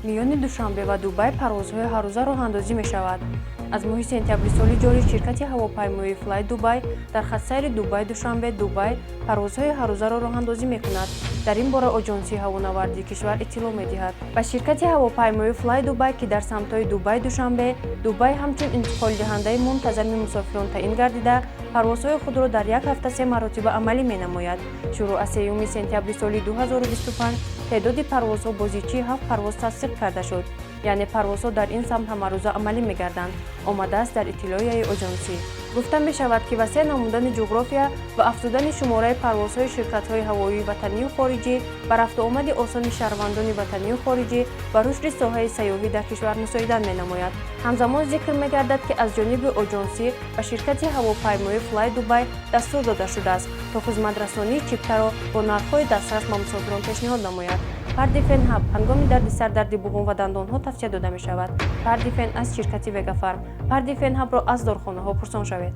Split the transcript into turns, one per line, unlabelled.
миёни Душанбе ва Дубай парвозҳои ҳаррӯза роҳандозӣ мешавад. аз моҳи сентябри соли ҷорӣ ширкати ҳавопаймоии FlyDubai дар хатсайри Дубай-Душанбе-Дубай парвозҳои ҳаррӯзаро роҳандозӣ мекунад. дар ин бора Оҷонсии ҳавонавардии кишвар иттилоъ медиҳад. ба ширкати ҳавопаймоии FlyDubai ки дар самтҳои Дубай-Душанбе, Дубай ҳамчун интиқолдиҳандаи мунтазами мусофирон таъин гардида, парвозҳои худро дар як ҳафта 3 маротиба амалӣ менамояд. шуруъ аз 3 сентябри соли 2025 теъдоди парвозҳо бозичии 7 парвоз тасдиқ карда шуд. яъне парвозҳо дар ин самт ҳамарӯза амалӣ мегарданд, омадааст дар иттилоъияи Оҷонсии. гуфта мешавад ки васеъ намудани ҷуғрофия ва афзудани шумораи парвозҳои ширкатҳои ҳавоии ватанию хориҷӣ ба рафтуомади осони шаҳрвандони ватанию хориҷӣ ва рушди соҳаи сайёҳӣ дар кишвар мусоидат менамояд. ҳамзамон зикр мегардад ки аз ҷониби Оҷонсӣ ба ширкати ҳавопаймоии FlyDubai дастур дода шудааст то хизматрасонии чиптаро бо нархҳои дастрас ба мусофирон пешниҳод намояд. парди фен ҳаб ҳангоми дарди сар, дарди буғум ва дандонҳо тавсия дода мешавад. парди фен аз ширкати Вегафарм. парди фен ҳабро аз дорхонаҳо пурсон шавед.